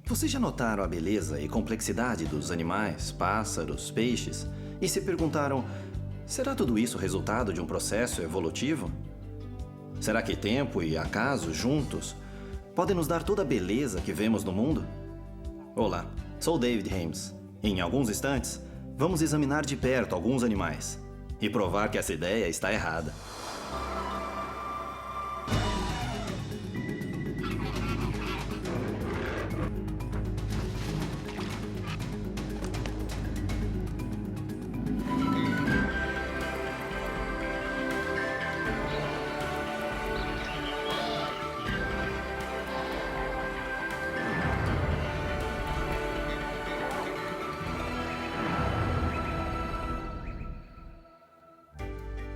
Vocês já notaram a beleza e complexidade dos animais, pássaros, peixes e se perguntaram: será tudo isso resultado de um processo evolutivo? Será que tempo e acaso juntos podem nos dar toda a beleza que vemos no mundo? Olá, sou David Hames. Em alguns instantes, vamos examinar de perto alguns animais e provar que essa ideia está errada.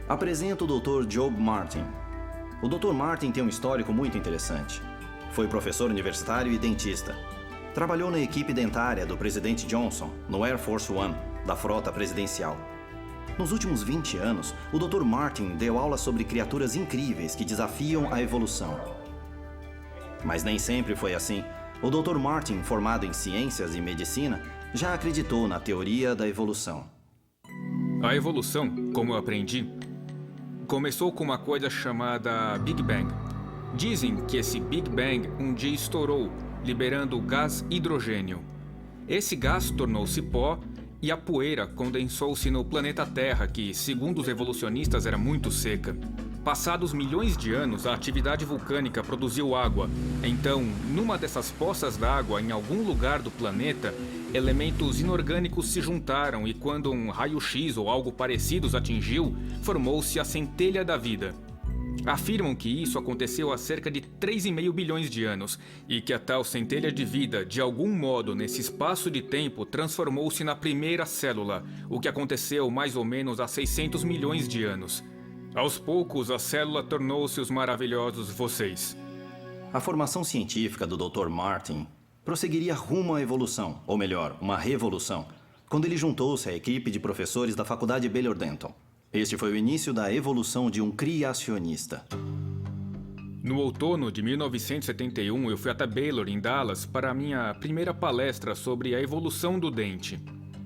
Apresento o Dr. Job Martin. O Dr. Martin tem um histórico muito interessante. Foi professor universitário e dentista. Trabalhou na equipe dentária do presidente Johnson, no Air Force One, da frota presidencial. Nos últimos 20 anos, o Dr. Martin deu aulas sobre criaturas incríveis que desafiam a evolução. Mas nem sempre foi assim. O Dr. Martin, formado em ciências e medicina, já acreditou na teoria da evolução. A evolução, como eu aprendi, começou com uma coisa chamada Big Bang. Dizem que esse Big Bang um dia estourou, liberando gás hidrogênio. Esse gás tornou-se pó e a poeira condensou-se no planeta Terra, que, segundo os evolucionistas, era muito seca. Passados milhões de anos, a atividade vulcânica produziu água. Então, numa dessas poças d'água, em algum lugar do planeta, elementos inorgânicos se juntaram e quando um raio-x ou algo parecido os atingiu, formou-se a centelha da vida. Afirmam que isso aconteceu há cerca de 3,5 bilhões de anos e que a tal centelha de vida, de algum modo, nesse espaço de tempo, transformou-se na primeira célula, o que aconteceu mais ou menos há 600 milhões de anos. Aos poucos, a célula tornou-se os maravilhosos vocês. A formação científica do Dr. Martin prosseguiria rumo à evolução, ou melhor, uma revolução, quando ele juntou-se à equipe de professores da Faculdade Baylor Denton. Este foi o início da evolução de um criacionista. No outono de 1971, eu fui até Baylor, em Dallas, para a minha primeira palestra sobre a evolução do dente.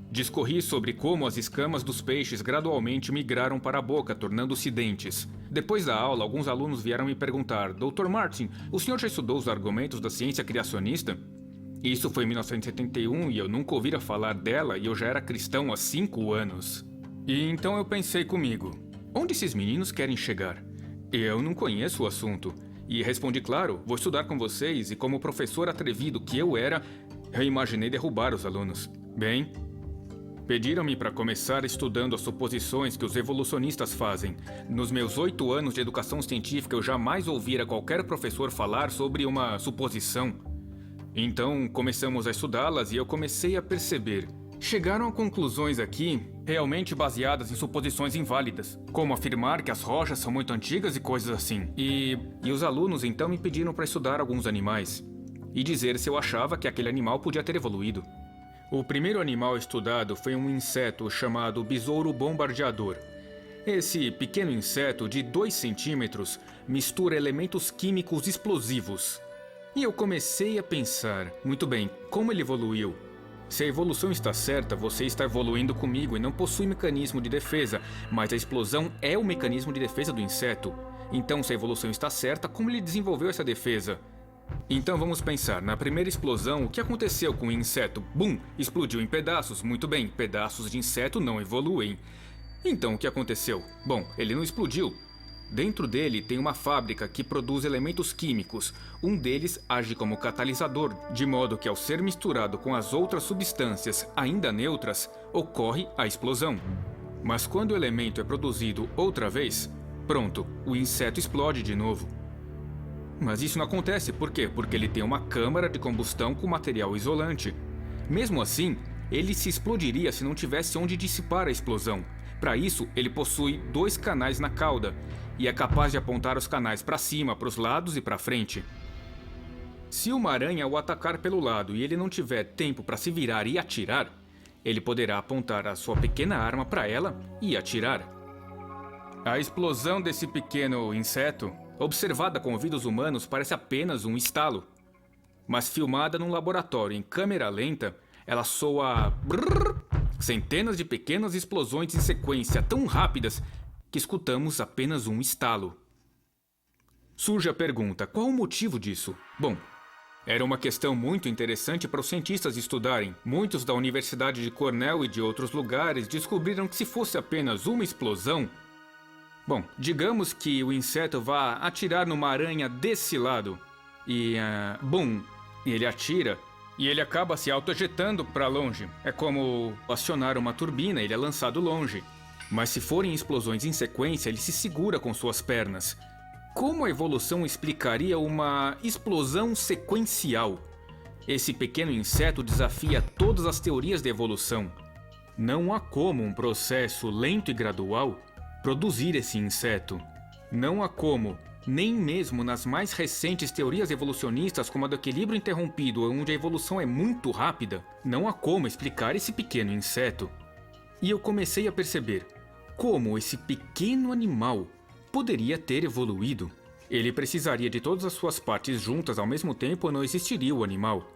Discorri sobre como as escamas dos peixes gradualmente migraram para a boca, tornando-se dentes. Depois da aula, alguns alunos vieram me perguntar: Dr. Martin, o senhor já estudou os argumentos da ciência criacionista? Isso foi em 1971 e eu nunca ouvira falar dela e eu já era cristão há 5 anos. E então eu pensei comigo: onde esses meninos querem chegar? Eu não conheço o assunto. E respondi: claro, vou estudar com vocês, e como professor atrevido que eu era, eu imaginei derrubar os alunos. Bem, pediram-me para começar estudando as suposições que os evolucionistas fazem. Nos meus 8 anos de educação científica, eu jamais ouvira qualquer professor falar sobre uma suposição. Então, começamos a estudá-las e eu comecei a perceber. Chegaram a conclusões aqui realmente baseadas em suposições inválidas, como afirmar que as rochas são muito antigas e coisas assim. E os alunos então me pediram para estudar alguns animais e dizer se eu achava que aquele animal podia ter evoluído. O primeiro animal estudado foi um inseto chamado besouro bombardeador. Esse pequeno inseto de 2 centímetros mistura elementos químicos explosivos. E eu comecei a pensar, muito bem, como ele evoluiu? Se a evolução está certa, você está evoluindo comigo e não possui mecanismo de defesa, mas a explosão é o mecanismo de defesa do inseto. Então, se a evolução está certa, como ele desenvolveu essa defesa? Então vamos pensar, na primeira explosão, o que aconteceu com o inseto? Bum! Explodiu em pedaços. Muito bem, pedaços de inseto não evoluem. Então o que aconteceu? Bom, ele não explodiu. Dentro dele tem uma fábrica que produz elementos químicos. Um deles age como catalisador, de modo que ao ser misturado com as outras substâncias ainda neutras, ocorre a explosão. Mas quando o elemento é produzido outra vez, pronto, o inseto explode de novo. Mas isso não acontece, por quê? Porque ele tem uma câmara de combustão com material isolante. Mesmo assim, ele se explodiria se não tivesse onde dissipar a explosão. Para isso, ele possui 2 canais na cauda e é capaz de apontar os canais para cima, para os lados e para frente. Se uma aranha o atacar pelo lado e ele não tiver tempo para se virar e atirar, ele poderá apontar a sua pequena arma para ela e atirar. A explosão desse pequeno inseto, observada com ouvidos humanos, parece apenas um estalo. Mas filmada num laboratório em câmera lenta, ela soa brrr, centenas de pequenas explosões em sequência tão rápidas que escutamos apenas um estalo. Surge a pergunta: qual o motivo disso? Bom, era uma questão muito interessante para os cientistas estudarem. Muitos da Universidade de Cornell e de outros lugares descobriram que se fosse apenas uma explosão... Bom, digamos que o inseto vá atirar numa aranha desse lado e, bum, ele atira e ele acaba se autoejetando para longe. É como acionar uma turbina, ele é lançado longe. Mas se forem explosões em sequência, ele se segura com suas pernas. Como a evolução explicaria uma explosão sequencial? Esse pequeno inseto desafia todas as teorias da evolução. Não há como um processo lento e gradual produzir esse inseto. Não há como, nem mesmo nas mais recentes teorias evolucionistas como a do equilíbrio interrompido, onde a evolução é muito rápida, não há como explicar esse pequeno inseto. E eu comecei a perceber como esse pequeno animal poderia ter evoluído. Ele precisaria de todas as suas partes juntas ao mesmo tempo ou não existiria o animal.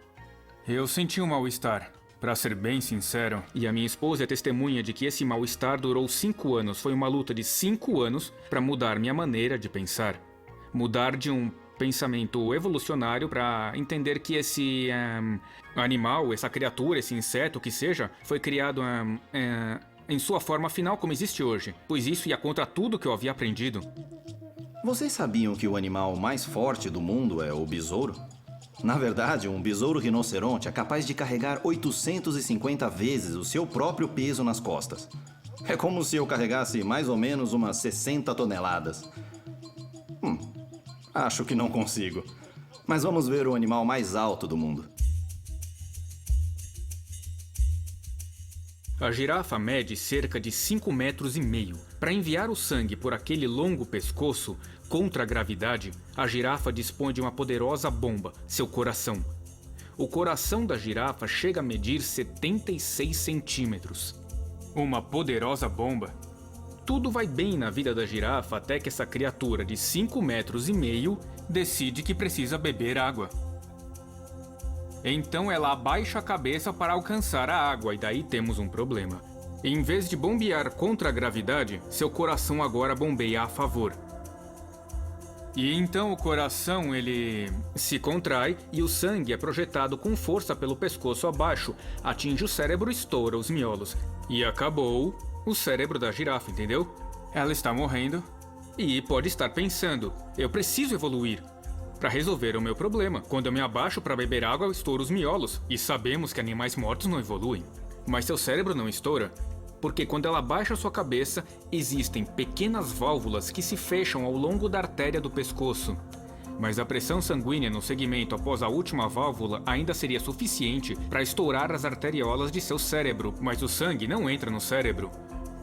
Eu senti um mal-estar, para ser bem sincero, e a minha esposa é testemunha de que esse mal-estar durou 5 anos. Foi uma luta de 5 anos para mudar minha maneira de pensar. Mudar de um pensamento evolucionário para entender que esse animal, essa criatura, esse inseto que seja, foi criado em sua forma final como existe hoje, pois isso ia contra tudo que eu havia aprendido. Vocês sabiam que o animal mais forte do mundo é o besouro? Na verdade, um besouro rinoceronte é capaz de carregar 850 vezes o seu próprio peso nas costas. É como se eu carregasse mais ou menos umas 60 toneladas. Acho que não consigo. Mas vamos ver o animal mais alto do mundo. A girafa mede cerca de 5,5 metros. Para enviar o sangue por aquele longo pescoço, contra a gravidade, a girafa dispõe de uma poderosa bomba, seu coração. O coração da girafa chega a medir 76 centímetros. Uma poderosa bomba. Tudo vai bem na vida da girafa até que essa criatura de 5,5 metros decide que precisa beber água. Então ela abaixa a cabeça para alcançar a água e daí temos um problema. Em vez de bombear contra a gravidade, seu coração agora bombeia a favor. E então o coração ele se contrai e o sangue é projetado com força pelo pescoço abaixo, atinge o cérebro e estoura os miolos. E acabou o cérebro da girafa, entendeu? Ela está morrendo e pode estar pensando: eu preciso evoluir para resolver o meu problema. Quando eu me abaixo para beber água, eu estouro os miolos. E sabemos que animais mortos não evoluem. Mas seu cérebro não estoura, porque quando ela abaixa sua cabeça, existem pequenas válvulas que se fecham ao longo da artéria do pescoço. Mas a pressão sanguínea no segmento após a última válvula ainda seria suficiente para estourar as arteriolas de seu cérebro, mas o sangue não entra no cérebro.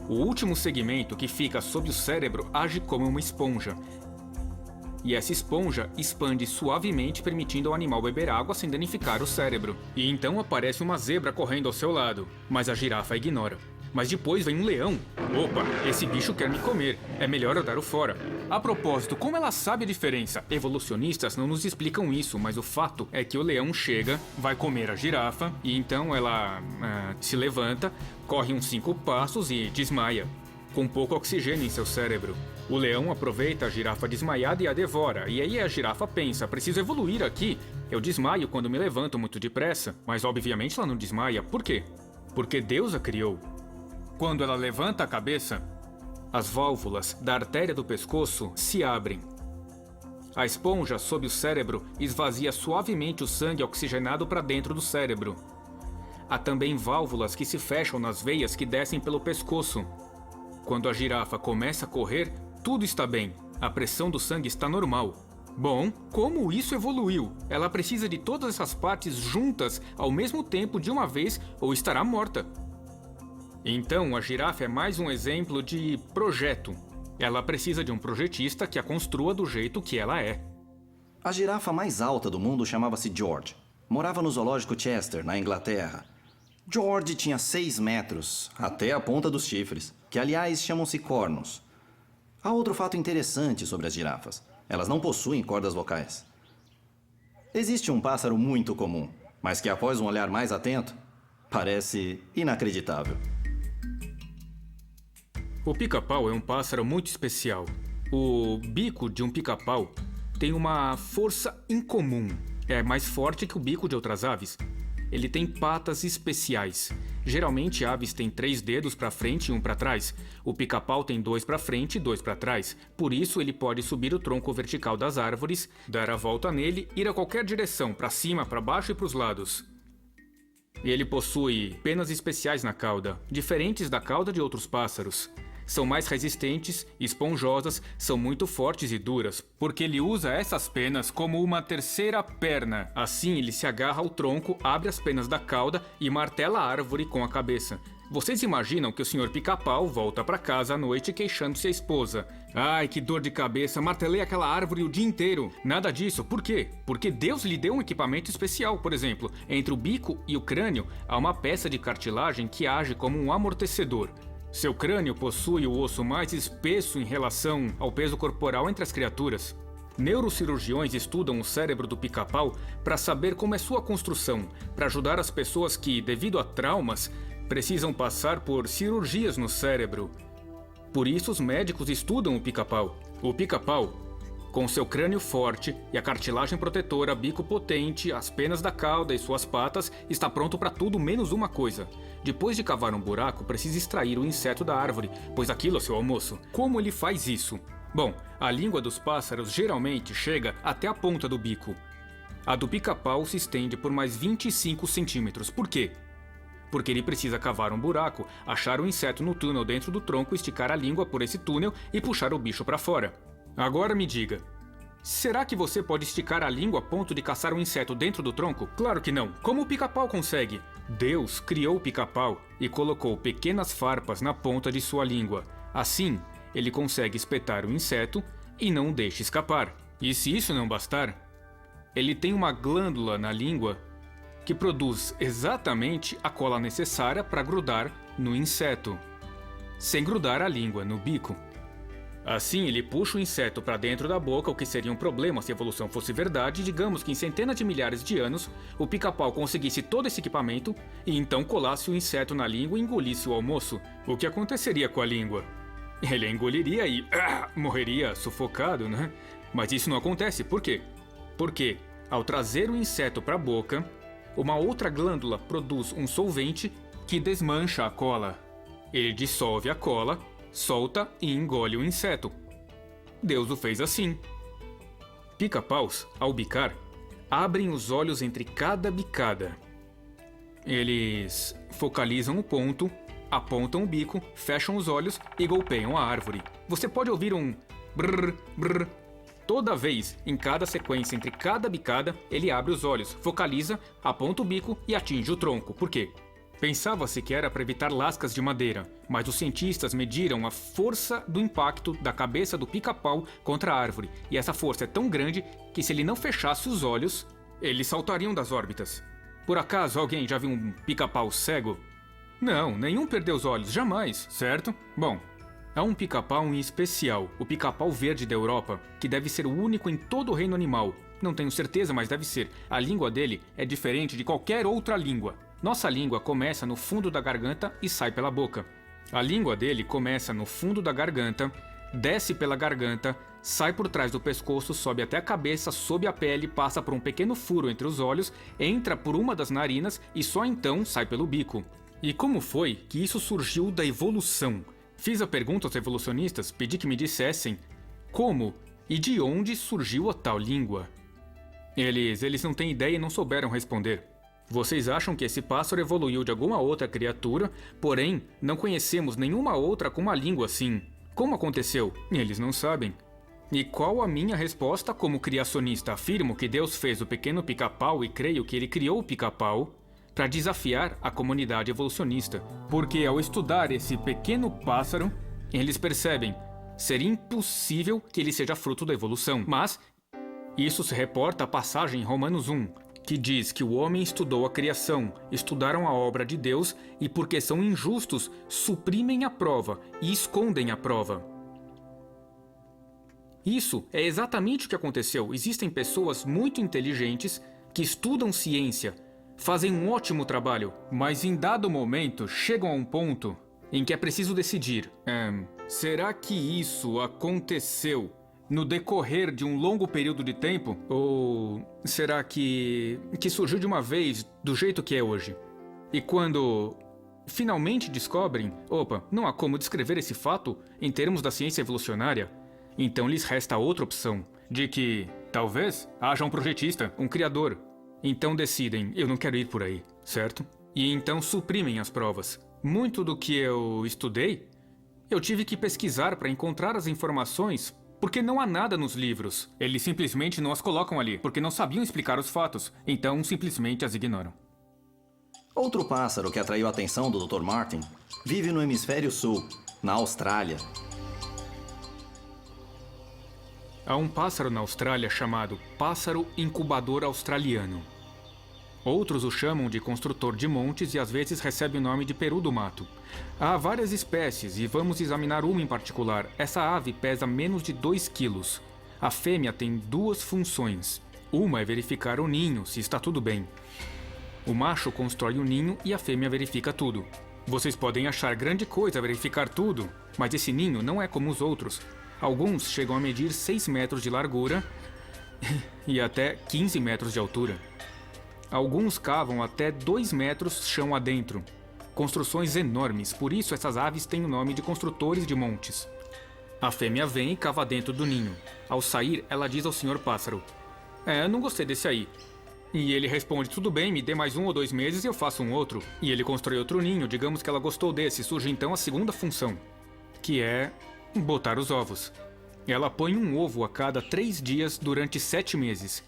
O último segmento, que fica sob o cérebro, age como uma esponja. E essa esponja expande suavemente, permitindo ao animal beber água sem danificar o cérebro. E então aparece uma zebra correndo ao seu lado, mas a girafa ignora. Mas depois vem um leão. Opa, esse bicho quer me comer. É melhor eu dar o fora. A propósito, como ela sabe a diferença? Evolucionistas não nos explicam isso, mas o fato é que o leão chega, vai comer a girafa, e então ela se levanta, corre uns 5 passos e desmaia, com pouco oxigênio em seu cérebro. O leão aproveita a girafa desmaiada e a devora. E aí a girafa pensa: preciso evoluir aqui. Eu desmaio quando me levanto muito depressa. Mas obviamente ela não desmaia. Por quê? Porque Deus a criou. Quando ela levanta a cabeça, as válvulas da artéria do pescoço se abrem. A esponja sob o cérebro esvazia suavemente o sangue oxigenado para dentro do cérebro. Há também válvulas que se fecham nas veias que descem pelo pescoço. Quando a girafa começa a correr, tudo está bem. A pressão do sangue está normal. Bom, como isso evoluiu? Ela precisa de todas essas partes juntas ao mesmo tempo de uma vez ou estará morta. Então, a girafa é mais um exemplo de projeto. Ela precisa de um projetista que a construa do jeito que ela é. A girafa mais alta do mundo chamava-se George. Morava no zoológico Chester, na Inglaterra. George tinha 6 metros, até a ponta dos chifres, que aliás chamam-se cornos. Há outro fato interessante sobre as girafas. Elas não possuem cordas vocais. Existe um pássaro muito comum, mas que após um olhar mais atento, parece inacreditável. O pica-pau é um pássaro muito especial. O bico de um pica-pau tem uma força incomum. É mais forte que o bico de outras aves. Ele tem patas especiais. Geralmente, aves têm 3 dedos para frente e 1 para trás. O pica-pau tem 2 para frente e 2 para trás. Por isso, ele pode subir o tronco vertical das árvores, dar a volta nele, ir a qualquer direção, para cima, para baixo e para os lados. Ele possui penas especiais na cauda, diferentes da cauda de outros pássaros. São mais resistentes, esponjosas, são muito fortes e duras, porque ele usa essas penas como uma terceira perna. Assim, ele se agarra ao tronco, abre as penas da cauda e martela a árvore com a cabeça. Vocês imaginam que o Sr. Pica-Pau volta para casa à noite queixando-se à esposa. Ai, que dor de cabeça, martelei aquela árvore o dia inteiro. Nada disso, por quê? Porque Deus lhe deu um equipamento especial, por exemplo. Entre o bico e o crânio há uma peça de cartilagem que age como um amortecedor. Seu crânio possui o osso mais espesso em relação ao peso corporal entre as criaturas. Neurocirurgiões estudam o cérebro do pica-pau para saber como é sua construção, para ajudar as pessoas que, devido a traumas, precisam passar por cirurgias no cérebro. Por isso, os médicos estudam o pica-pau. O pica-pau, com seu crânio forte e a cartilagem protetora, bico potente, as penas da cauda e suas patas, está pronto para tudo menos uma coisa. Depois de cavar um buraco, precisa extrair o inseto da árvore, pois aquilo é seu almoço. Como ele faz isso? Bom, a língua dos pássaros geralmente chega até a ponta do bico. A do pica-pau se estende por mais 25 centímetros. Por quê? Porque ele precisa cavar um buraco, achar o inseto no túnel dentro do tronco, esticar a língua por esse túnel e puxar o bicho para fora. Agora me diga, será que você pode esticar a língua a ponto de caçar um inseto dentro do tronco? Claro que não. Como o pica-pau consegue? Deus criou o pica-pau e colocou pequenas farpas na ponta de sua língua. Assim, ele consegue espetar o inseto e não o deixa escapar. E se isso não bastar, ele tem uma glândula na língua que produz exatamente a cola necessária para grudar no inseto, sem grudar a língua no bico. Assim, ele puxa o inseto para dentro da boca, o que seria um problema se a evolução fosse verdade. Digamos que em centenas de milhares de anos, o pica-pau conseguisse todo esse equipamento e então colasse o inseto na língua e engolisse o almoço. O que aconteceria com a língua? Ele engoliria e morreria sufocado, né? Mas isso não acontece. Por quê? Porque, ao trazer o inseto para a boca, uma outra glândula produz um solvente que desmancha a cola. Ele dissolve a cola, solta e engole o inseto. Deus o fez assim. Pica-paus, ao bicar, abrem os olhos entre cada bicada. Eles focalizam o ponto, apontam o bico, fecham os olhos e golpeiam a árvore. Você pode ouvir um brrr, brrr. Toda vez, em cada sequência entre cada bicada, ele abre os olhos, focaliza, aponta o bico e atinge o tronco. Por quê? Pensava-se que era para evitar lascas de madeira, mas os cientistas mediram a força do impacto da cabeça do pica-pau contra a árvore, e essa força é tão grande que se ele não fechasse os olhos, eles saltariam das órbitas. Por acaso alguém já viu um pica-pau cego? Não, nenhum perdeu os olhos, jamais, certo? Bom, há um pica-pau em especial, o pica-pau verde da Europa, que deve ser o único em todo o reino animal. Não tenho certeza, mas deve ser. A língua dele é diferente de qualquer outra língua. Nossa língua começa no fundo da garganta e sai pela boca. A língua dele começa no fundo da garganta, desce pela garganta, sai por trás do pescoço, sobe até a cabeça, sob a pele, passa por um pequeno furo entre os olhos, entra por uma das narinas e só então sai pelo bico. E como foi que isso surgiu da evolução? Fiz a pergunta aos evolucionistas, pedi que me dissessem como e de onde surgiu a tal língua. Eles não têm ideia e não souberam responder. Vocês acham que esse pássaro evoluiu de alguma outra criatura, porém não conhecemos nenhuma outra com uma língua assim. Como aconteceu? Eles não sabem. E qual a minha resposta como criacionista? Afirmo que Deus fez o pequeno pica-pau e creio que ele criou o pica-pau para desafiar a comunidade evolucionista. Porque ao estudar esse pequeno pássaro, eles percebem ser impossível que ele seja fruto da evolução. Mas isso se reporta à passagem em Romanos 1, que diz que o homem estudou a criação, estudaram a obra de Deus e, porque são injustos, suprimem a prova e escondem a prova. Isso é exatamente o que aconteceu. Existem pessoas muito inteligentes que estudam ciência, fazem um ótimo trabalho, mas em dado momento chegam a um ponto em que é preciso decidir. Será que isso aconteceu no decorrer de um longo período de tempo? Ou será que surgiu de uma vez do jeito que é hoje? E quando finalmente descobrem, opa, não há como descrever esse fato em termos da ciência evolucionária, então lhes resta outra opção, de que talvez haja um projetista, um criador. Então decidem, eu não quero ir por aí, certo? E então suprimem as provas. Muito do que eu estudei, eu tive que pesquisar para encontrar as informações, porque não há nada nos livros. Eles simplesmente não as colocam ali, porque não sabiam explicar os fatos, então simplesmente as ignoram. Outro pássaro que atraiu a atenção do Dr. Martin vive no hemisfério sul, na Austrália. Há um pássaro na Austrália chamado pássaro incubador australiano. Outros o chamam de construtor de montes e às vezes recebe o nome de peru do mato. Há várias espécies e vamos examinar uma em particular. Essa ave pesa menos de 2 quilos. A fêmea tem 2 funções. Uma é verificar o ninho, se está tudo bem. O macho constrói o ninho e a fêmea verifica tudo. Vocês podem achar grande coisa verificar tudo, mas esse ninho não é como os outros. Alguns chegam a medir 6 metros de largura e até 15 metros de altura. Alguns cavam até 2 metros chão adentro. Construções enormes, por isso essas aves têm o nome de construtores de montes. A fêmea vem e cava dentro do ninho. Ao sair, ela diz ao senhor pássaro: não gostei desse aí. E ele responde: tudo bem, me dê mais 1 ou 2 meses e eu faço um outro. E ele constrói outro ninho, digamos que ela gostou desse. Surge então a segunda função, que é botar os ovos. Ela põe um ovo a cada 3 dias durante 7 meses.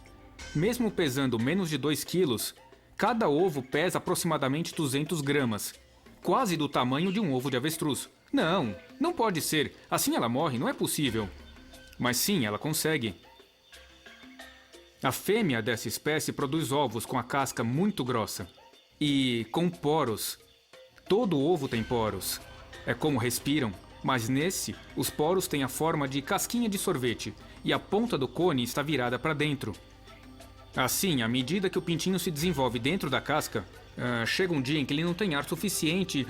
Mesmo pesando menos de 2 quilos, cada ovo pesa aproximadamente 200 gramas. Quase do tamanho de um ovo de avestruz. Não pode ser. Assim ela morre, não é possível. Mas sim, ela consegue. A fêmea dessa espécie produz ovos com a casca muito grossa e com poros. Todo ovo tem poros. É como respiram, mas nesse, os poros têm a forma de casquinha de sorvete e a ponta do cone está virada para dentro. Assim, à medida que o pintinho se desenvolve dentro da casca, chega um dia em que ele não tem ar suficiente,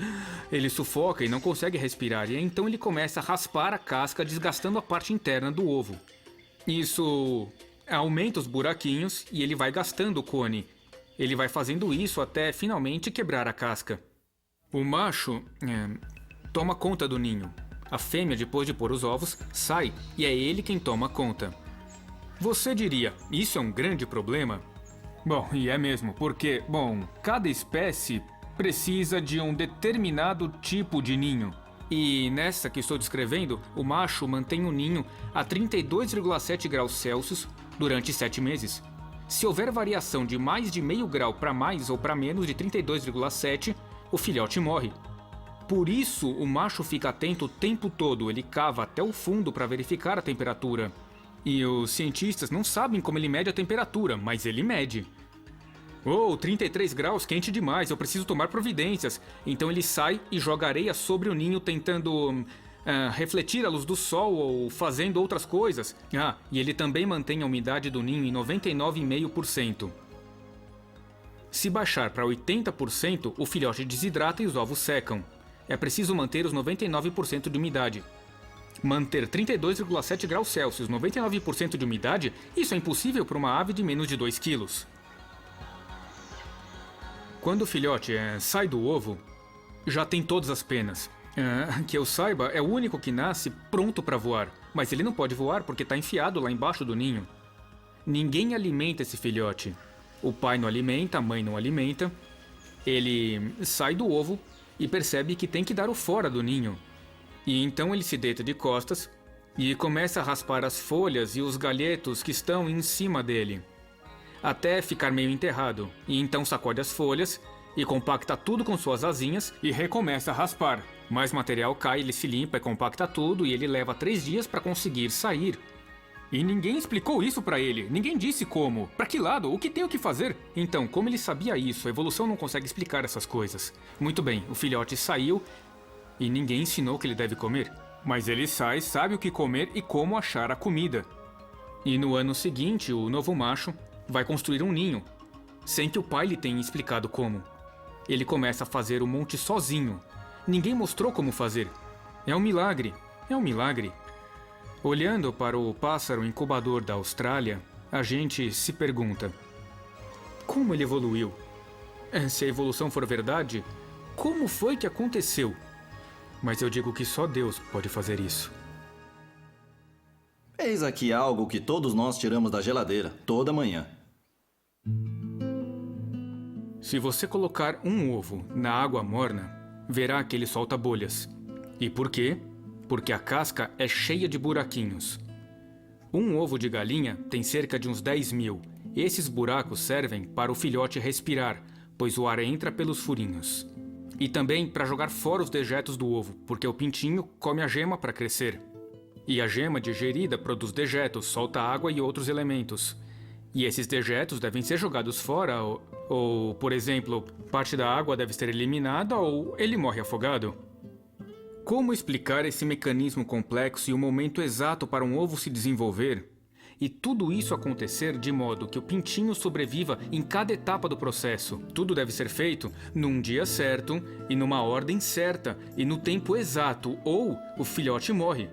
ele sufoca e não consegue respirar, e então ele começa a raspar a casca, desgastando a parte interna do ovo. Isso aumenta os buraquinhos e ele vai gastando o cone. Ele vai fazendo isso até finalmente quebrar a casca. O macho toma conta do ninho. A fêmea, depois de pôr os ovos, sai e é ele quem toma conta. Você diria, isso é um grande problema? Bom, e é mesmo, porque, cada espécie precisa de um determinado tipo de ninho. E nessa que estou descrevendo, o macho mantém o ninho a 32,7 graus Celsius durante 7 meses. Se houver variação de mais de meio grau para mais ou para menos de 32,7, o filhote morre. Por isso, o macho fica atento o tempo todo, ele cava até o fundo para verificar a temperatura. E os cientistas não sabem como ele mede a temperatura, mas ele mede. 33 graus, quente demais, eu preciso tomar providências. Então ele sai e joga areia sobre o ninho tentando refletir a luz do sol ou fazendo outras coisas. E ele também mantém a umidade do ninho em 99,5%. Se baixar para 80%, o filhote desidrata e os ovos secam. É preciso manter os 99% de umidade. Manter 32,7 graus Celsius, 99% de umidade, isso é impossível para uma ave de menos de 2 quilos. Quando o filhote sai do ovo, já tem todas as penas. Que eu saiba, é o único que nasce pronto para voar, mas ele não pode voar porque está enfiado lá embaixo do ninho. Ninguém alimenta esse filhote. O pai não alimenta, a mãe não alimenta. Ele sai do ovo e percebe que tem que dar o fora do ninho. E então ele se deita de costas e começa a raspar as folhas e os galhetos que estão em cima dele, até ficar meio enterrado. E então sacode as folhas e compacta tudo com suas asinhas e recomeça a raspar. Mais material cai, ele se limpa e compacta tudo e ele leva 3 dias para conseguir sair. E ninguém explicou isso para ele, ninguém disse como, para que lado, o que tem o que fazer. Então, como ele sabia isso, a evolução não consegue explicar essas coisas. Muito bem, o filhote saiu e ninguém ensinou o que ele deve comer. Mas ele sai, sabe o que comer e como achar a comida. E no ano seguinte, o novo macho vai construir um ninho, sem que o pai lhe tenha explicado como. Ele começa a fazer o monte sozinho. Ninguém mostrou como fazer. É um milagre, é um milagre. Olhando para o pássaro incubador da Austrália, a gente se pergunta: como ele evoluiu? Se a evolução for verdade, como foi que aconteceu? Mas eu digo que só Deus pode fazer isso. Eis aqui algo que todos nós tiramos da geladeira, toda manhã. Se você colocar um ovo na água morna, verá que ele solta bolhas. E por quê? Porque a casca é cheia de buraquinhos. Um ovo de galinha tem cerca de uns 10.000. Esses buracos servem para o filhote respirar, pois o ar entra pelos furinhos. E também para jogar fora os dejetos do ovo, porque o pintinho come a gema para crescer. E a gema digerida produz dejetos, solta água e outros elementos. E esses dejetos devem ser jogados fora, ou, por exemplo, parte da água deve ser eliminada ou ele morre afogado. Como explicar esse mecanismo complexo e o momento exato para um ovo se desenvolver? E tudo isso acontecer de modo que o pintinho sobreviva em cada etapa do processo. Tudo deve ser feito num dia certo e numa ordem certa e no tempo exato, ou o filhote morre.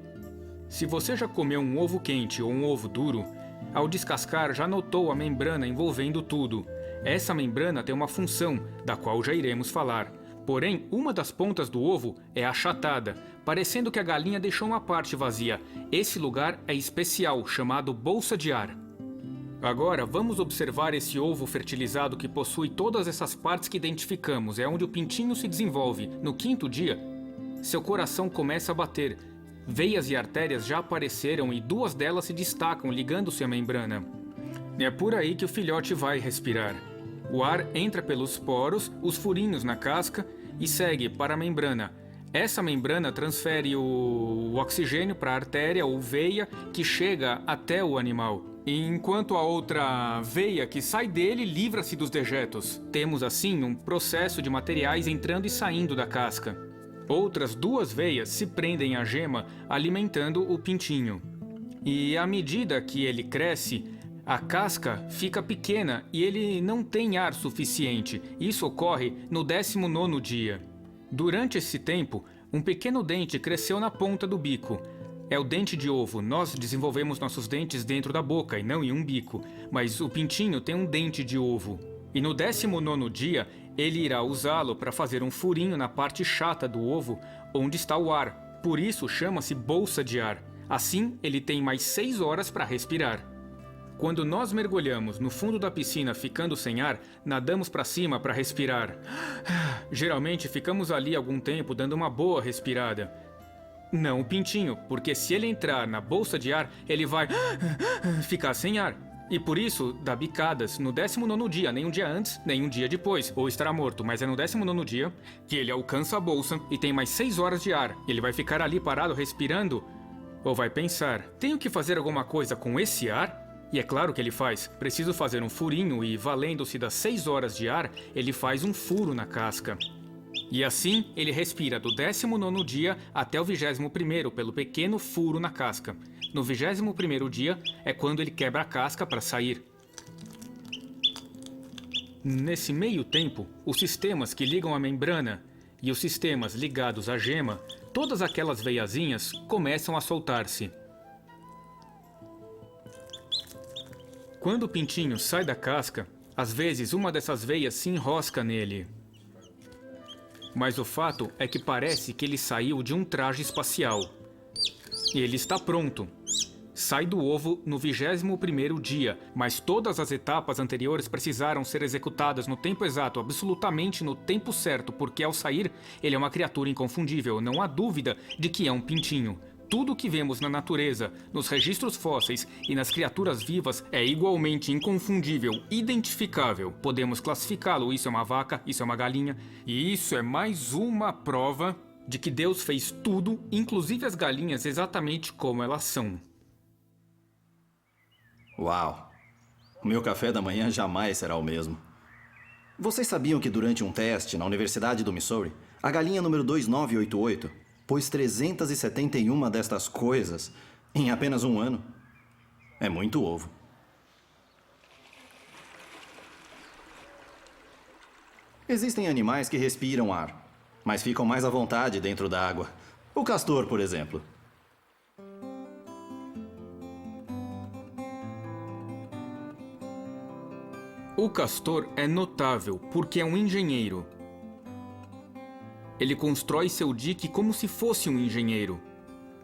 Se você já comeu um ovo quente ou um ovo duro, ao descascar já notou a membrana envolvendo tudo. Essa membrana tem uma função, da qual já iremos falar. Porém, uma das pontas do ovo é achatada, parecendo que a galinha deixou uma parte vazia. Esse lugar é especial, chamado bolsa de ar. Agora, vamos observar esse ovo fertilizado que possui todas essas partes que identificamos. É onde o pintinho se desenvolve. No 5º dia, seu coração começa a bater. Veias e artérias já apareceram e 2 delas se destacam, ligando-se à membrana. É por aí que o filhote vai respirar. O ar entra pelos poros, os furinhos na casca e segue para a membrana. Essa membrana transfere o oxigênio para a artéria ou veia que chega até o animal. Enquanto a outra veia que sai dele livra-se dos dejetos. Temos assim um processo de materiais entrando e saindo da casca. Outras 2 veias se prendem à gema, alimentando o pintinho. E à medida que ele cresce, a casca fica pequena e ele não tem ar suficiente. Isso ocorre no 19º dia. Durante esse tempo, um pequeno dente cresceu na ponta do bico. É o dente de ovo. Nós desenvolvemos nossos dentes dentro da boca e não em um bico. Mas o pintinho tem um dente de ovo. E no 19º dia, ele irá usá-lo para fazer um furinho na parte chata do ovo, onde está o ar. Por isso chama-se bolsa de ar. Assim, ele tem mais 6 horas para respirar. Quando nós mergulhamos no fundo da piscina ficando sem ar, nadamos para cima para respirar. Geralmente ficamos ali algum tempo dando uma boa respirada. Não o pintinho, porque se ele entrar na bolsa de ar, ele vai ficar sem ar. E por isso dá bicadas no 19º dia, nem um dia antes, nem um dia depois, ou estará morto. Mas é no 19º dia que ele alcança a bolsa e tem mais 6 horas de ar. Ele vai ficar ali parado respirando ou vai pensar: tenho que fazer alguma coisa com esse ar? E é claro que ele faz. Preciso fazer um furinho e, valendo-se das 6 horas de ar, ele faz um furo na casca. E assim, ele respira do 19º dia até o 21º pelo pequeno furo na casca. No 21º dia é quando ele quebra a casca para sair. Nesse meio tempo, os sistemas que ligam a membrana e os sistemas ligados à gema, todas aquelas veiazinhas começam a soltar-se. Quando o pintinho sai da casca, às vezes uma dessas veias se enrosca nele. Mas o fato é que parece que ele saiu de um traje espacial. E ele está pronto. Sai do ovo no 21º dia, mas todas as etapas anteriores precisaram ser executadas no tempo exato, absolutamente no tempo certo, porque ao sair, ele é uma criatura inconfundível, não há dúvida de que é um pintinho. Tudo o que vemos na natureza, nos registros fósseis e nas criaturas vivas é igualmente inconfundível, identificável. Podemos classificá-lo, isso é uma vaca, isso é uma galinha, e isso é mais uma prova de que Deus fez tudo, inclusive as galinhas, exatamente como elas são. Uau! O meu café da manhã jamais será o mesmo. Vocês sabiam que durante um teste na Universidade do Missouri, a galinha número 2988 pôs 371 destas coisas em apenas um ano. É muito ovo. Existem animais que respiram ar, mas ficam mais à vontade dentro da água. O castor, por exemplo. O castor é notável porque é um engenheiro. Ele constrói seu dique como se fosse um engenheiro.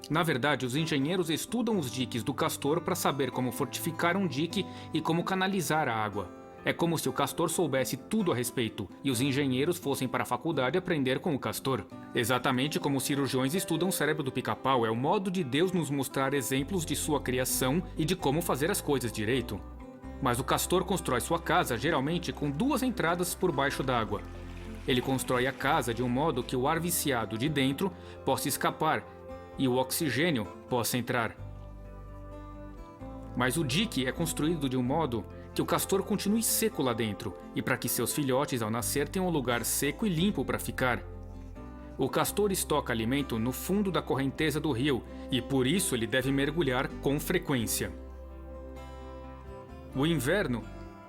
Na verdade, os engenheiros estudam os diques do castor para saber como fortificar um dique e como canalizar a água. É como se o castor soubesse tudo a respeito e os engenheiros fossem para a faculdade aprender com o castor. Exatamente como os cirurgiões estudam o cérebro do pica-pau, é o modo de Deus nos mostrar exemplos de sua criação e de como fazer as coisas direito. Mas o castor constrói sua casa geralmente com 2 entradas por baixo d'água. Ele constrói a casa de um modo que o ar viciado de dentro possa escapar e o oxigênio possa entrar. Mas o dique é construído de um modo que o castor continue seco lá dentro e para que seus filhotes ao nascer tenham um lugar seco e limpo para ficar. O castor estoca alimento no fundo da correnteza do rio e por isso ele deve mergulhar com frequência. O inverno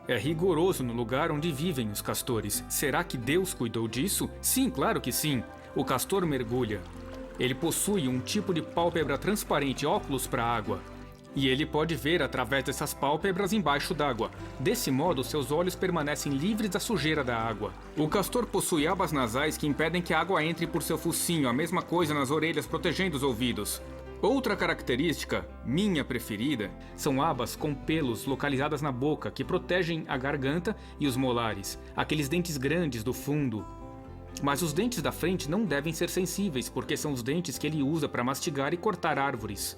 é rigoroso no lugar onde vivem os castores. Será que Deus cuidou disso? Sim, claro que sim. O castor mergulha. Ele possui um tipo de pálpebra transparente, óculos para a água. E ele pode ver através dessas pálpebras embaixo d'água. Desse modo, seus olhos permanecem livres da sujeira da água. O castor possui abas nasais que impedem que a água entre por seu focinho, a mesma coisa nas orelhas protegendo os ouvidos. Outra característica, minha preferida, são abas com pelos localizadas na boca que protegem a garganta e os molares, aqueles dentes grandes do fundo. Mas os dentes da frente não devem ser sensíveis, porque são os dentes que ele usa para mastigar e cortar árvores.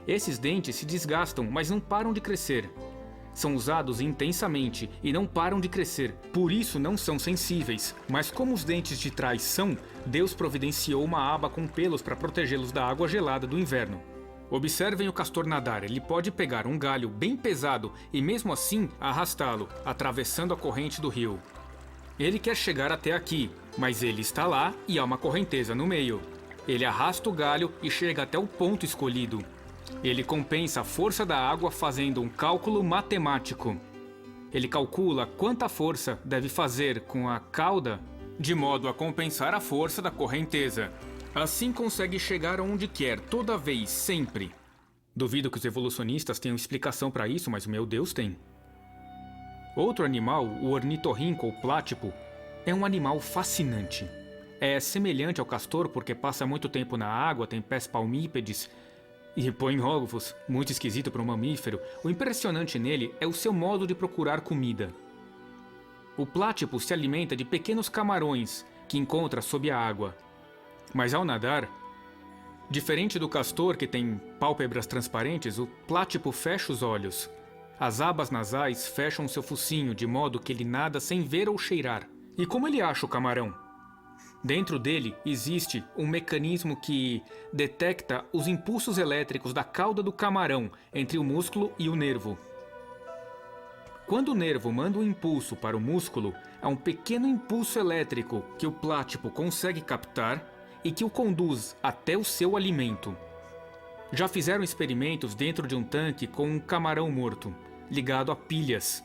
Esses dentes se desgastam, mas não param de crescer. São usados intensamente e não param de crescer, por isso não são sensíveis. Mas como os dentes de trás são, Deus providenciou uma aba com pelos para protegê-los da água gelada do inverno. Observem o castor nadar, ele pode pegar um galho bem pesado e mesmo assim arrastá-lo, atravessando a corrente do rio. Ele quer chegar até aqui, mas ele está lá e há uma correnteza no meio. Ele arrasta o galho e chega até o ponto escolhido. Ele compensa a força da água fazendo um cálculo matemático. Ele calcula quanta força deve fazer com a cauda de modo a compensar a força da correnteza. Assim consegue chegar aonde quer, toda vez, sempre. Duvido que os evolucionistas tenham explicação para isso, mas o meu Deus tem. Outro animal, o ornitorrinco ou plátipo, é um animal fascinante. É semelhante ao castor porque passa muito tempo na água, tem pés palmípedes e põe ovos, muito esquisito para um mamífero. O impressionante nele é o seu modo de procurar comida. O plátipo se alimenta de pequenos camarões que encontra sob a água. Mas ao nadar, diferente do castor que tem pálpebras transparentes, o plátipo fecha os olhos. As abas nasais fecham seu focinho de modo que ele nada sem ver ou cheirar. E como ele acha o camarão? Dentro dele existe um mecanismo que detecta os impulsos elétricos da cauda do camarão entre o músculo e o nervo. Quando o nervo manda um impulso para o músculo, há um pequeno impulso elétrico que o plátipo consegue captar e que o conduz até o seu alimento. Já fizeram experimentos dentro de um tanque com um camarão morto, ligado a pilhas.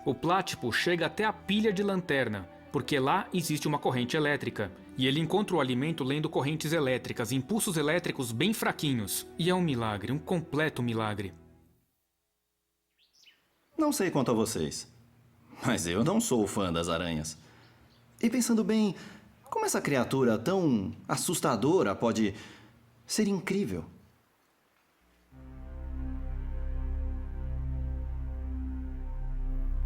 O plátipo chega até a pilha de lanterna, porque lá existe uma corrente elétrica, e ele encontra o alimento lendo correntes elétricas, impulsos elétricos bem fraquinhos. E é um milagre, um completo milagre. Não sei quanto a vocês, mas eu não sou fã das aranhas. E pensando bem, como essa criatura tão assustadora pode ser incrível?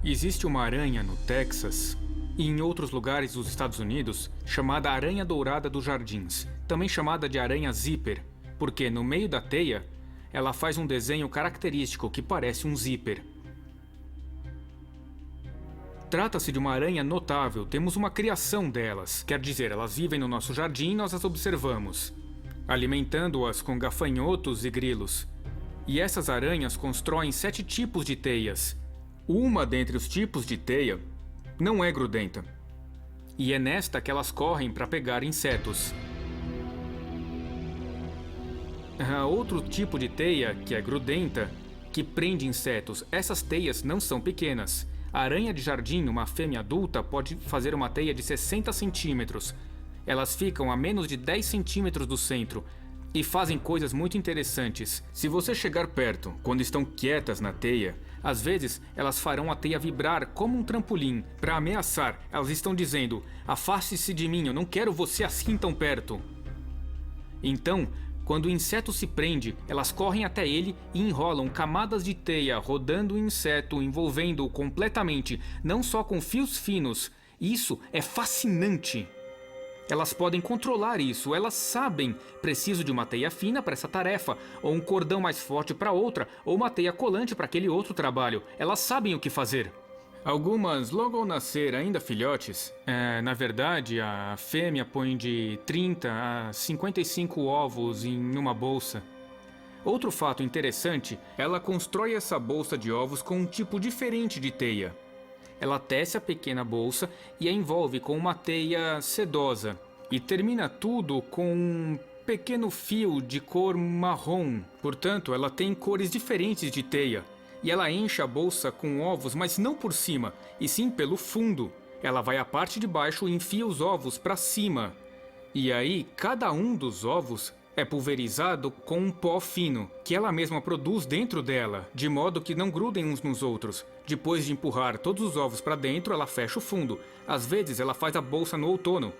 Existe uma aranha no Texas e em outros lugares dos Estados Unidos chamada aranha dourada dos jardins, também chamada de aranha zíper, porque no meio da teia ela faz um desenho característico que parece um zíper. Trata-se de uma aranha notável, temos uma criação delas, quer dizer, elas vivem no nosso jardim e nós as observamos, alimentando-as com gafanhotos e grilos. E essas aranhas constroem 7 tipos de teias. Uma dentre os tipos de teia não é grudenta, e é nesta que elas correm para pegar insetos. outro tipo de teia, que é grudenta, que prende insetos. Essas teias não são pequenas. A aranha de jardim, uma fêmea adulta, pode fazer uma teia de 60 centímetros. Elas ficam a menos de 10 centímetros do centro e fazem coisas muito interessantes. Se você chegar perto, quando estão quietas na teia, às vezes elas farão a teia vibrar como um trampolim. Para ameaçar, elas estão dizendo: afaste-se de mim, eu não quero você assim tão perto. Então, quando o inseto se prende, elas correm até ele e enrolam camadas de teia, rodando o inseto, envolvendo-o completamente, não só com fios finos. Isso é fascinante. Elas podem controlar isso, elas sabem, preciso de uma teia fina para essa tarefa, ou um cordão mais forte para outra, ou uma teia colante para aquele outro trabalho. Elas sabem o que fazer. Algumas, logo ao nascer, ainda filhotes, na verdade, a fêmea põe de 30 a 55 ovos em uma bolsa. Outro fato interessante, ela constrói essa bolsa de ovos com um tipo diferente de teia. Ela tece a pequena bolsa e a envolve com uma teia sedosa. E termina tudo com um pequeno fio de cor marrom. Portanto, ela tem cores diferentes de teia. E ela enche a bolsa com ovos, mas não por cima, e sim pelo fundo. Ela vai à parte de baixo e enfia os ovos para cima. E aí, cada um dos ovos é pulverizado com um pó fino, que ela mesma produz dentro dela, de modo que não grudem uns nos outros. Depois de empurrar todos os ovos para dentro, ela fecha o fundo. Às vezes, ela faz a bolsa no outono.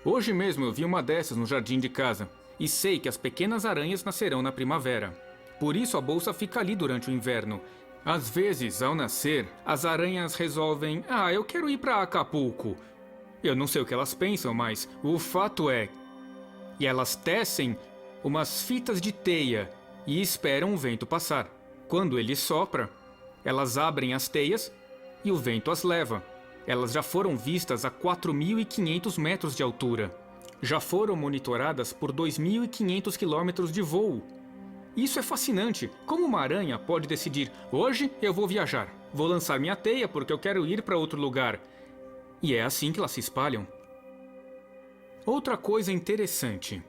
Hoje mesmo eu vi uma dessas no jardim de casa, e sei que as pequenas aranhas nascerão na primavera. Por isso a bolsa fica ali durante o inverno. Às vezes, ao nascer, as aranhas resolvem: eu quero ir para Acapulco. Eu não sei o que elas pensam, mas o fato é... E elas tecem umas fitas de teia e esperam o vento passar. Quando ele sopra, elas abrem as teias e o vento as leva. Elas já foram vistas a 4.500 metros de altura. Já foram monitoradas por 2.500 quilômetros de voo. Isso é fascinante. Como uma aranha pode decidir: hoje eu vou viajar, vou lançar minha teia porque eu quero ir para outro lugar. E é assim que elas se espalham. Outra coisa interessante.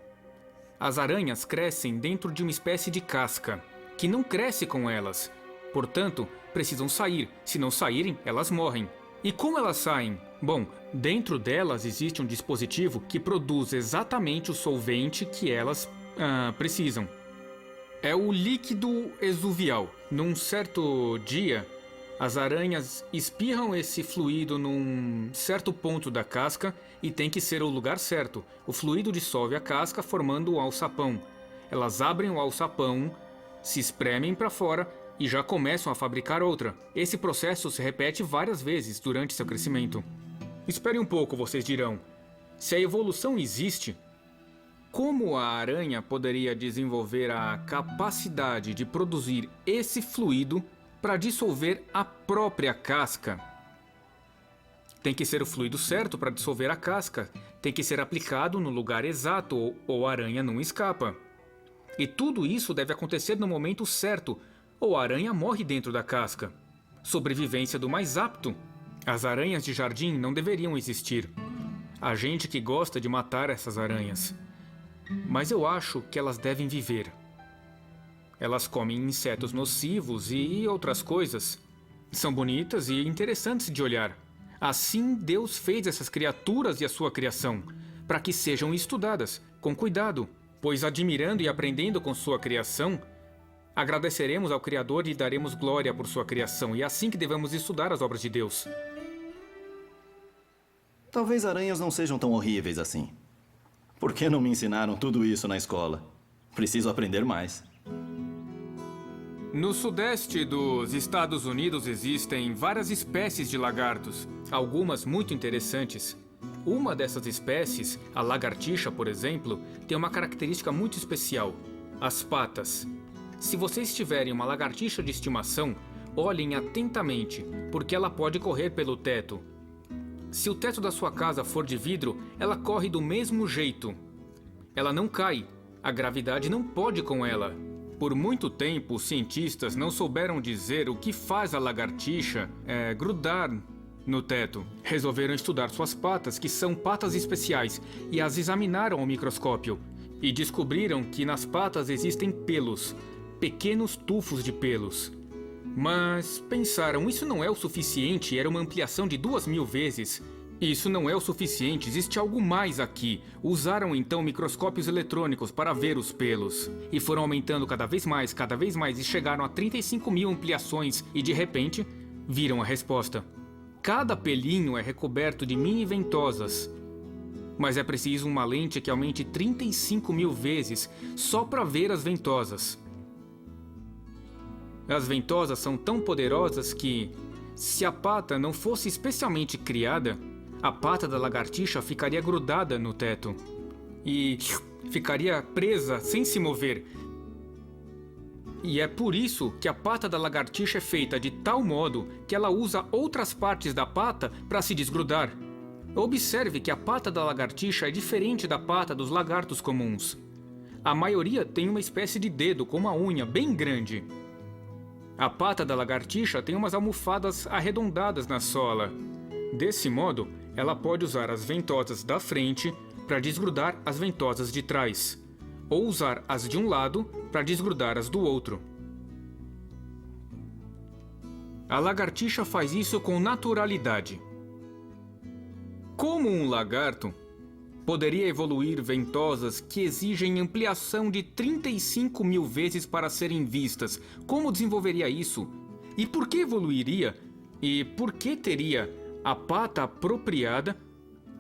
As aranhas crescem dentro de uma espécie de casca, que não cresce com elas. Portanto, precisam sair. Se não saírem, elas morrem. E como elas saem? Bom, dentro delas existe um dispositivo que produz exatamente o solvente que elas precisam. É o líquido exuvial. Num certo dia, as aranhas espirram esse fluido num certo ponto da casca e tem que ser o lugar certo. O fluido dissolve a casca formando o alçapão. Elas abrem o alçapão, se espremem para fora e já começam a fabricar outra. Esse processo se repete várias vezes durante seu crescimento. Espere um pouco, vocês dirão. Se a evolução existe, como a aranha poderia desenvolver a capacidade de produzir esse fluido para dissolver a própria casca? Tem que ser o fluido certo para dissolver a casca. Tem que ser aplicado no lugar exato ou a aranha não escapa. E tudo isso deve acontecer no momento certo, ou a aranha morre dentro da casca. Sobrevivência do mais apto. As aranhas de jardim não deveriam existir. Há gente que gosta de matar essas aranhas. Mas eu acho que elas devem viver. Elas comem insetos nocivos e outras coisas. São bonitas e interessantes de olhar. Assim Deus fez essas criaturas e a sua criação, para que sejam estudadas, com cuidado, pois admirando e aprendendo com sua criação, agradeceremos ao Criador e daremos glória por sua criação, e é assim que devemos estudar as obras de Deus. Talvez aranhas não sejam tão horríveis assim. Por que não me ensinaram tudo isso na escola? Preciso aprender mais. No sudeste dos Estados Unidos existem várias espécies de lagartos, algumas muito interessantes. Uma dessas espécies, a lagartixa, por exemplo, tem uma característica muito especial: as patas. Se vocês tiverem uma lagartixa de estimação, olhem atentamente, porque ela pode correr pelo teto. Se o teto da sua casa for de vidro, ela corre do mesmo jeito. Ela não cai. A gravidade não pode com ela. Por muito tempo, os cientistas não souberam dizer o que faz a lagartixa grudar no teto. Resolveram estudar suas patas, que são patas especiais, e as examinaram ao microscópio. e descobriram que nas patas existem pelos, pequenos tufos de pelos. Mas pensaram, isso não é o suficiente, era uma ampliação de 2000 vezes. Isso não é o suficiente, existe algo mais aqui. Usaram então microscópios eletrônicos para ver os pelos. E foram aumentando cada vez mais, e chegaram a 35.000 ampliações e de repente, viram a resposta. Cada pelinho é recoberto de mini ventosas. Mas é preciso uma lente que aumente 35.000 vezes só para ver as ventosas. As ventosas são tão poderosas que, se a pata não fosse especialmente criada, a pata da lagartixa ficaria grudada no teto e ficaria presa sem se mover. E é por isso que a pata da lagartixa é feita de tal modo que ela usa outras partes da pata para se desgrudar. Observe que a pata da lagartixa é diferente da pata dos lagartos comuns. A maioria tem uma espécie de dedo com uma unha bem grande. A pata da lagartixa tem umas almofadas arredondadas na sola. Desse modo, ela pode usar as ventosas da frente para desgrudar as ventosas de trás, ou usar as de um lado para desgrudar as do outro. A lagartixa faz isso com naturalidade. Como um lagarto, poderia evoluir ventosas que exigem ampliação de 35.000 vezes para serem vistas. Como desenvolveria isso? E por que evoluiria? E por que teria a pata apropriada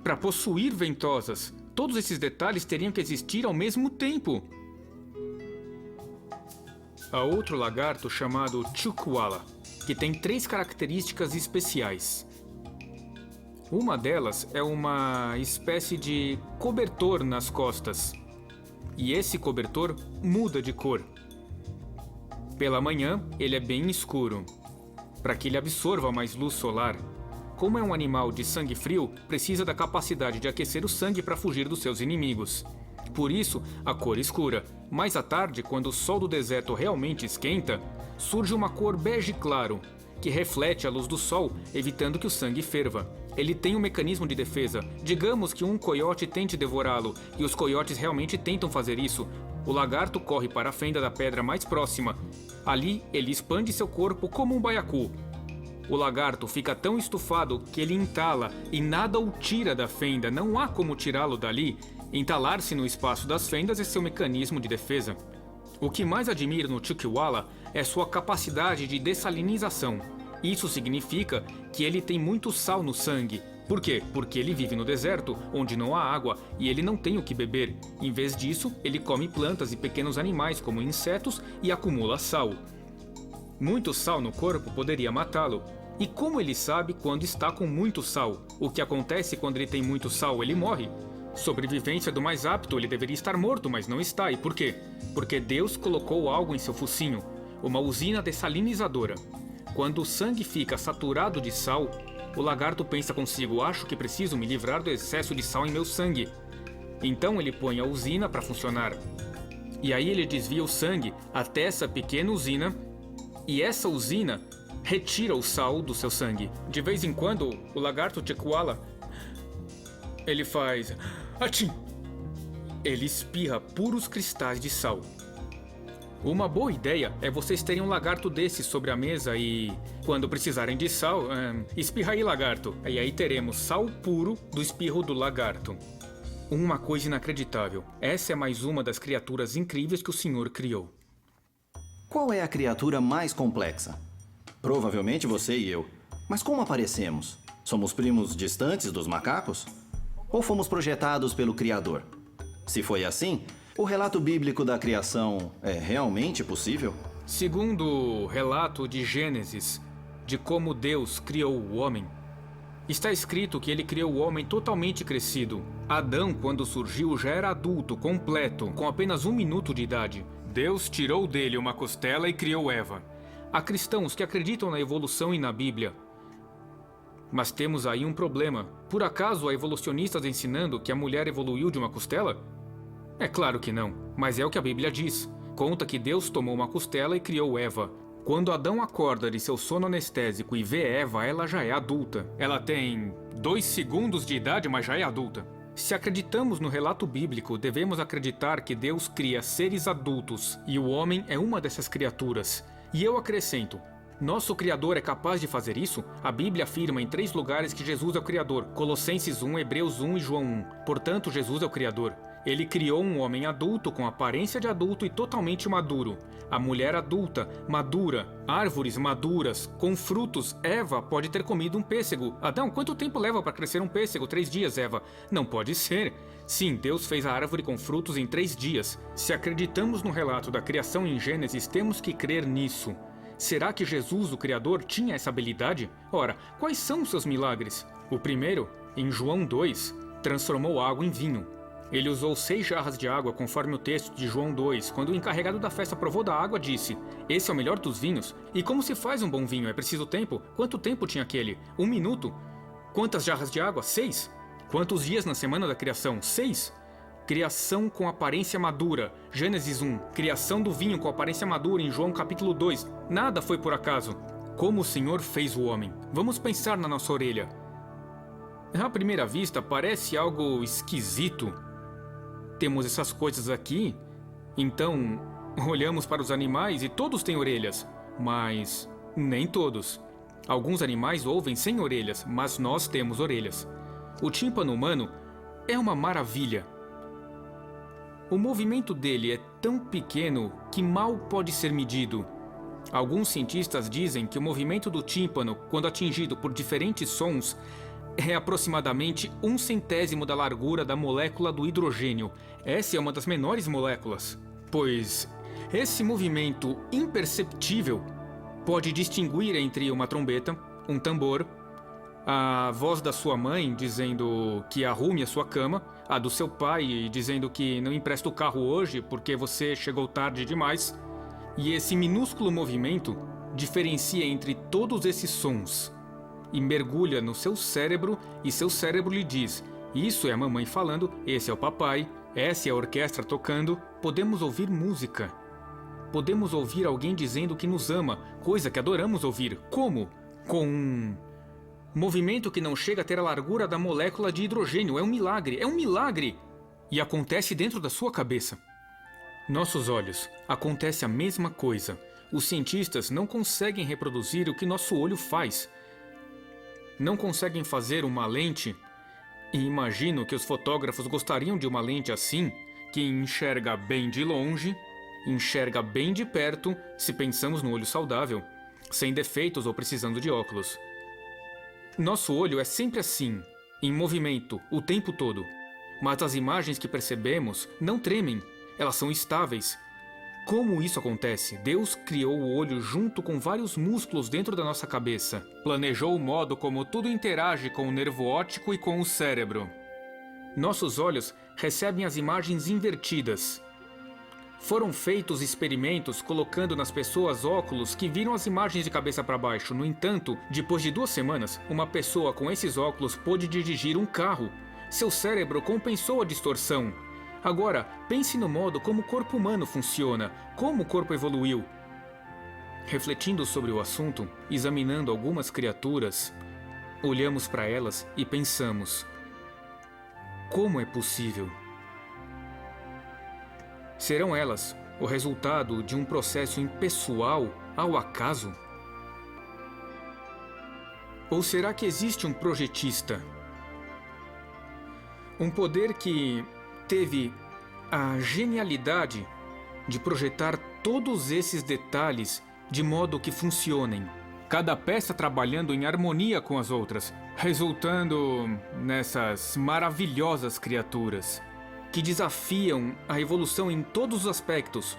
para possuir ventosas? Todos esses detalhes teriam que existir ao mesmo tempo. Há outro lagarto chamado chuckwalla, que tem 3 características especiais. Uma delas é uma espécie de cobertor nas costas. E esse cobertor muda de cor. Pela manhã, ele é bem escuro, para que ele absorva mais luz solar. Como é um animal de sangue frio, precisa da capacidade de aquecer o sangue para fugir dos seus inimigos. Por isso, a cor escura. Mais à tarde, quando o sol do deserto realmente esquenta, surge uma cor bege claro, que reflete a luz do sol, evitando que o sangue ferva. Ele tem um mecanismo de defesa. Digamos que um coiote tente devorá-lo, e os coiotes realmente tentam fazer isso. O lagarto corre para a fenda da pedra mais próxima. Ali, ele expande seu corpo como um baiacu. O lagarto fica tão estufado que ele entala e nada o tira da fenda. Não há como tirá-lo dali. Entalar-se no espaço das fendas é seu mecanismo de defesa. O que mais admiro no chuckwalla é sua capacidade de dessalinização. Isso significa que ele tem muito sal no sangue. Por quê? Porque ele vive no deserto, onde não há água, e ele não tem o que beber. Em vez disso, ele come plantas e pequenos animais, como insetos, e acumula sal. Muito sal no corpo poderia matá-lo. E como ele sabe quando está com muito sal? O que acontece quando ele tem muito sal? Ele morre. Sobrevivência do mais apto, ele deveria estar morto, mas não está. E por quê? Porque Deus colocou algo em seu focinho, uma usina dessalinizadora. Quando o sangue fica saturado de sal, o lagarto pensa consigo, acho que preciso me livrar do excesso de sal em meu sangue. Então ele põe a usina para funcionar. E aí ele desvia o sangue até essa pequena usina, e essa usina retira o sal do seu sangue. De vez em quando, o lagarto chuckwalla, ele faz atchim! Ele espirra puros cristais de sal. Uma boa ideia é vocês terem um lagarto desse sobre a mesa e, quando precisarem de sal, espirra aí, lagarto. E aí teremos sal puro do espirro do lagarto. Uma coisa inacreditável. Essa é mais uma das criaturas incríveis que o Senhor criou. Qual é a criatura mais complexa? Provavelmente você e eu. Mas como aparecemos? Somos primos distantes dos macacos? Ou fomos projetados pelo Criador? Se foi assim, o relato bíblico da criação é realmente possível? Segundo o relato de Gênesis, de como Deus criou o homem, está escrito que ele criou o homem totalmente crescido. Adão, quando surgiu, já era adulto, completo, com apenas 1 minuto de idade. Deus tirou dele uma costela e criou Eva. Há cristãos que acreditam na evolução e na Bíblia. Mas temos aí um problema. Por acaso há evolucionistas ensinando que a mulher evoluiu de uma costela? É claro que não, mas é o que a Bíblia diz. Conta que Deus tomou uma costela e criou Eva. Quando Adão acorda de seu sono anestésico e vê Eva, ela já é adulta. Ela tem 2 segundos de idade, mas já é adulta. Se acreditamos no relato bíblico, devemos acreditar que Deus cria seres adultos e o homem é uma dessas criaturas. E eu acrescento, nosso Criador é capaz de fazer isso? A Bíblia afirma em 3 lugares que Jesus é o Criador. Colossenses 1, Hebreus 1 e João 1. Portanto, Jesus é o Criador. Ele criou um homem adulto com aparência de adulto e totalmente maduro. A mulher adulta, madura, árvores maduras, com frutos. Eva pode ter comido um pêssego. Adão, quanto tempo leva para crescer um pêssego? 3 dias, Eva. Não pode ser. Sim, Deus fez a árvore com frutos em 3 dias. Se acreditamos no relato da criação em Gênesis, temos que crer nisso. Será que Jesus, o Criador, tinha essa habilidade? Ora, quais são os seus milagres? O primeiro, em João 2, transformou água em vinho. Ele usou 6 jarras de água, conforme o texto de João 2, quando o encarregado da festa provou da água, disse: "Esse é o melhor dos vinhos? E como se faz um bom vinho? É preciso tempo? Quanto tempo tinha aquele? 1 minuto? Quantas jarras de água? 6? Quantos dias na semana da criação? 6? Criação com aparência madura. Gênesis 1. Criação do vinho com aparência madura em João capítulo 2. Nada foi por acaso. Como o Senhor fez o homem. Vamos pensar na nossa orelha. À primeira vista, parece algo esquisito. Temos essas coisas aqui, então olhamos para os animais e todos têm orelhas, mas nem todos. Alguns animais ouvem sem orelhas, mas nós temos orelhas. O tímpano humano é uma maravilha. O movimento dele é tão pequeno que mal pode ser medido. Alguns cientistas dizem que o movimento do tímpano, quando atingido por diferentes sons, é aproximadamente 1/100º da largura da molécula do hidrogênio. Essa é uma das menores moléculas, pois esse movimento imperceptível pode distinguir entre uma trombeta, um tambor, a voz da sua mãe dizendo que arrume a sua cama, a do seu pai dizendo que não empresta o carro hoje porque você chegou tarde demais. E esse minúsculo movimento diferencia entre todos esses sons e mergulha no seu cérebro, e seu cérebro lhe diz: isso é a mamãe falando, esse é o papai, essa é a orquestra tocando. Podemos ouvir música. Podemos ouvir alguém dizendo que nos ama, coisa que adoramos ouvir. Como? Com um movimento que não chega a ter a largura da molécula de hidrogênio. É um milagre, é um milagre! E acontece dentro da sua cabeça. Nossos olhos, acontece a mesma coisa. Os cientistas não conseguem reproduzir o que nosso olho faz. Não conseguem fazer uma lente, e imagino que os fotógrafos gostariam de uma lente assim, que enxerga bem de longe, enxerga bem de perto, se pensamos no olho saudável, sem defeitos ou precisando de óculos. Nosso olho é sempre assim, em movimento, o tempo todo. Mas as imagens que percebemos não tremem, elas são estáveis. Como isso acontece? Deus criou o olho junto com vários músculos dentro da nossa cabeça. Planejou o modo como tudo interage com o nervo óptico e com o cérebro. Nossos olhos recebem as imagens invertidas. Foram feitos experimentos colocando nas pessoas óculos que viram as imagens de cabeça para baixo. No entanto, depois de 2 semanas, uma pessoa com esses óculos pôde dirigir um carro. Seu cérebro compensou a distorção. Agora, pense no modo como o corpo humano funciona, como o corpo evoluiu. Refletindo sobre o assunto, examinando algumas criaturas, olhamos para elas e pensamos: como é possível? Serão elas o resultado de um processo impessoal ao acaso? Ou será que existe um projetista? Um poder que teve a genialidade de projetar todos esses detalhes de modo que funcionem. Cada peça trabalhando em harmonia com as outras, resultando nessas maravilhosas criaturas que desafiam a evolução em todos os aspectos.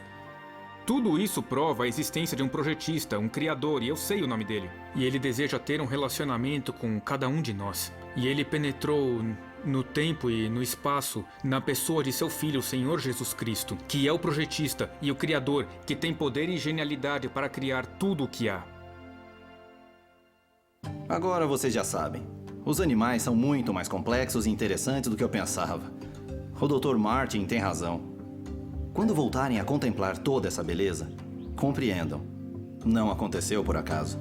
Tudo isso prova a existência de um projetista, um criador, e eu sei o nome dele. E ele deseja ter um relacionamento com cada um de nós. E ele penetrou no tempo e no espaço, na pessoa de seu Filho, o Senhor Jesus Cristo, que é o projetista e o Criador, que tem poder e genialidade para criar tudo o que há. Agora vocês já sabem. Os animais são muito mais complexos e interessantes do que eu pensava. O Dr. Martin tem razão. Quando voltarem a contemplar toda essa beleza, compreendam, não aconteceu por acaso.